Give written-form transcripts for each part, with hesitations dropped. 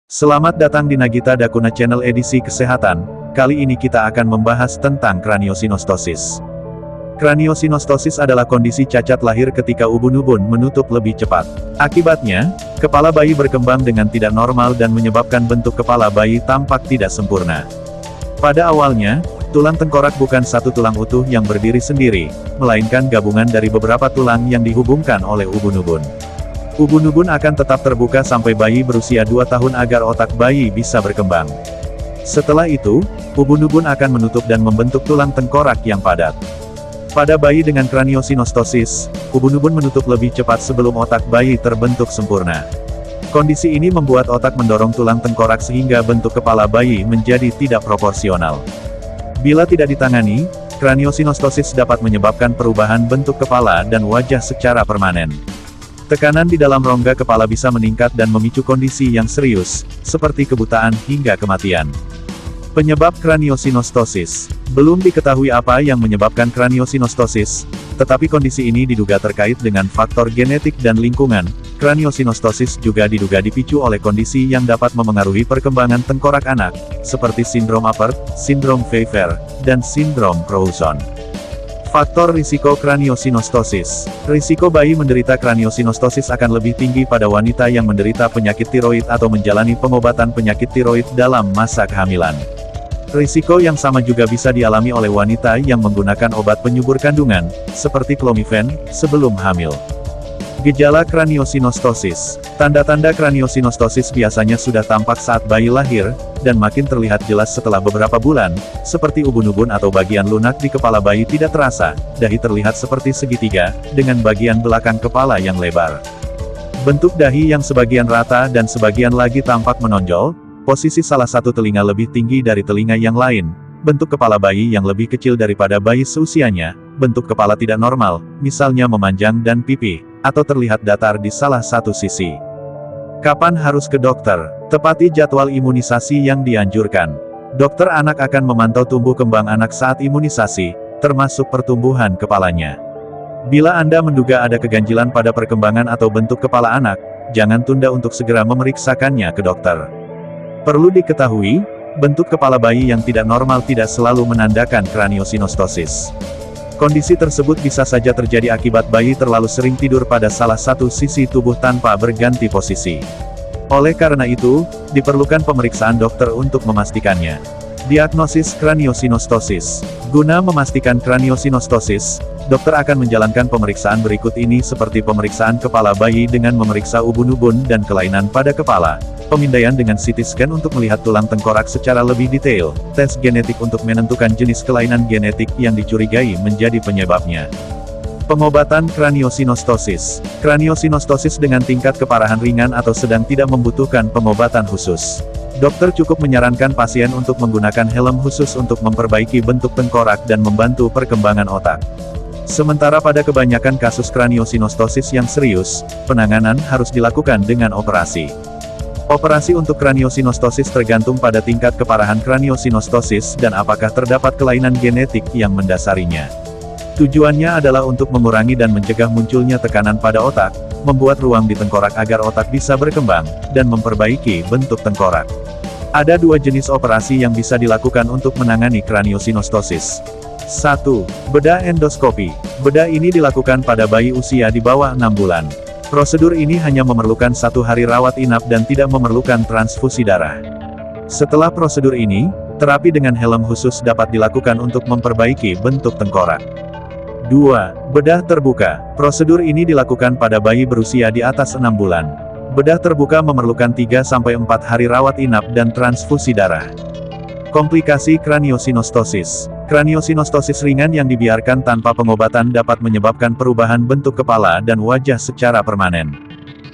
Selamat datang di Nagita Dakuna Channel edisi kesehatan. Kali ini kita akan membahas tentang kraniosinostosis. Kraniosinostosis adalah kondisi cacat lahir ketika ubun-ubun menutup lebih cepat. Akibatnya, kepala bayi berkembang dengan tidak normal dan menyebabkan bentuk kepala bayi tampak tidak sempurna. Pada awalnya, tulang tengkorak bukan satu tulang utuh yang berdiri sendiri, melainkan gabungan dari beberapa tulang yang dihubungkan oleh ubun-ubun. Ubun-ubun akan tetap terbuka sampai bayi berusia 2 tahun agar otak bayi bisa berkembang. Setelah itu, ubun-ubun akan menutup dan membentuk tulang tengkorak yang padat. Pada bayi dengan kraniosinostosis, ubun-ubun menutup lebih cepat sebelum otak bayi terbentuk sempurna. Kondisi ini membuat otak mendorong tulang tengkorak sehingga bentuk kepala bayi menjadi tidak proporsional. Bila tidak ditangani, kraniosinostosis dapat menyebabkan perubahan bentuk kepala dan wajah secara permanen. Tekanan di dalam rongga kepala bisa meningkat dan memicu kondisi yang serius, seperti kebutaan hingga kematian. Penyebab kraniosinostosis. Belum diketahui apa yang menyebabkan kraniosinostosis, tetapi kondisi ini diduga terkait dengan faktor genetik dan lingkungan. Kraniosinostosis juga diduga dipicu oleh kondisi yang dapat memengaruhi perkembangan tengkorak anak, seperti sindrom Apert, sindrom Pfeiffer, dan sindrom Crouzon. Faktor risiko kraniosinostosis. Risiko bayi menderita kraniosinostosis akan lebih tinggi pada wanita yang menderita penyakit tiroid atau menjalani pengobatan penyakit tiroid dalam masa kehamilan. Risiko yang sama juga bisa dialami oleh wanita yang menggunakan obat penyubur kandungan, seperti Clomifen, sebelum hamil. Gejala kraniosinostosis. Tanda-tanda kraniosinostosis biasanya sudah tampak saat bayi lahir, dan makin terlihat jelas setelah beberapa bulan, seperti ubun-ubun atau bagian lunak di kepala bayi tidak terasa, dahi terlihat seperti segitiga, dengan bagian belakang kepala yang lebar. Bentuk dahi yang sebagian rata dan sebagian lagi tampak menonjol, posisi salah satu telinga lebih tinggi dari telinga yang lain, bentuk kepala bayi yang lebih kecil daripada bayi seusianya, bentuk kepala tidak normal, misalnya memanjang dan pipi, atau terlihat datar di salah satu sisi. Kapan harus ke dokter? Tepati jadwal imunisasi yang dianjurkan. Dokter anak akan memantau tumbuh kembang anak saat imunisasi, termasuk pertumbuhan kepalanya. Bila Anda menduga ada keganjilan pada perkembangan atau bentuk kepala anak, jangan tunda untuk segera memeriksakannya ke dokter. Perlu diketahui, bentuk kepala bayi yang tidak normal tidak selalu menandakan kraniosinostosis. Kondisi tersebut bisa saja terjadi akibat bayi terlalu sering tidur pada salah satu sisi tubuh tanpa berganti posisi. Oleh karena itu, diperlukan pemeriksaan dokter untuk memastikannya. Diagnosis kraniosinostosis. Guna memastikan kraniosinostosis, dokter akan menjalankan pemeriksaan berikut ini seperti pemeriksaan kepala bayi dengan memeriksa ubun-ubun dan kelainan pada kepala, pemindaian dengan CT scan untuk melihat tulang tengkorak secara lebih detail, tes genetik untuk menentukan jenis kelainan genetik yang dicurigai menjadi penyebabnya. Pengobatan kraniosinostosis. Kraniosinostosis dengan tingkat keparahan ringan atau sedang tidak membutuhkan pengobatan khusus. Dokter cukup menyarankan pasien untuk menggunakan helm khusus untuk memperbaiki bentuk tengkorak dan membantu perkembangan otak. Sementara pada kebanyakan kasus kraniosinostosis yang serius, penanganan harus dilakukan dengan operasi. Operasi untuk kraniosinostosis tergantung pada tingkat keparahan kraniosinostosis dan apakah terdapat kelainan genetik yang mendasarinya. Tujuannya adalah untuk mengurangi dan mencegah munculnya tekanan pada otak, membuat ruang di tengkorak agar otak bisa berkembang, dan memperbaiki bentuk tengkorak. Ada 2 jenis operasi yang bisa dilakukan untuk menangani kraniosinostosis. 1. Bedah endoskopi. Bedah ini dilakukan pada bayi usia di bawah 6 bulan. Prosedur ini hanya memerlukan 1 hari rawat inap dan tidak memerlukan transfusi darah. Setelah prosedur ini, terapi dengan helm khusus dapat dilakukan untuk memperbaiki bentuk tengkorak. 2. Bedah terbuka. Prosedur ini dilakukan pada bayi berusia di atas 6 bulan. Bedah terbuka memerlukan 3-4 hari rawat inap dan transfusi darah. Komplikasi kraniosinostosis. Kraniosinostosis ringan yang dibiarkan tanpa pengobatan dapat menyebabkan perubahan bentuk kepala dan wajah secara permanen.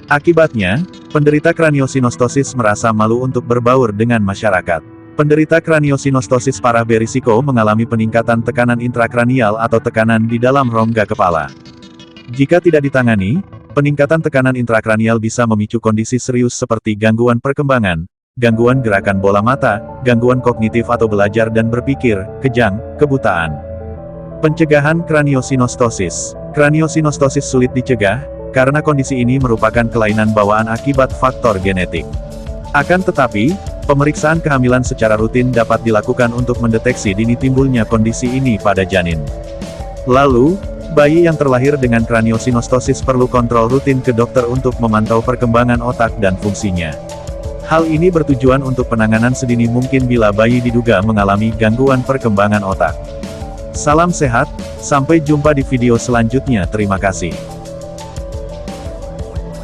Akibatnya, penderita kraniosinostosis merasa malu untuk berbaur dengan masyarakat. Penderita kraniosinostosis parah berisiko mengalami peningkatan tekanan intrakranial atau tekanan di dalam rongga kepala. Jika tidak ditangani, peningkatan tekanan intrakranial bisa memicu kondisi serius seperti gangguan perkembangan, gangguan gerakan bola mata, gangguan kognitif atau belajar dan berpikir, kejang, kebutaan. Pencegahan kraniosinostosis. Kraniosinostosis sulit dicegah, karena kondisi ini merupakan kelainan bawaan akibat faktor genetik. Akan tetapi, pemeriksaan kehamilan secara rutin dapat dilakukan untuk mendeteksi dini timbulnya kondisi ini pada janin. Lalu, bayi yang terlahir dengan kraniosinostosis perlu kontrol rutin ke dokter untuk memantau perkembangan otak dan fungsinya. Hal ini bertujuan untuk penanganan sedini mungkin bila bayi diduga mengalami gangguan perkembangan otak. Salam sehat, sampai jumpa di video selanjutnya. Terima kasih.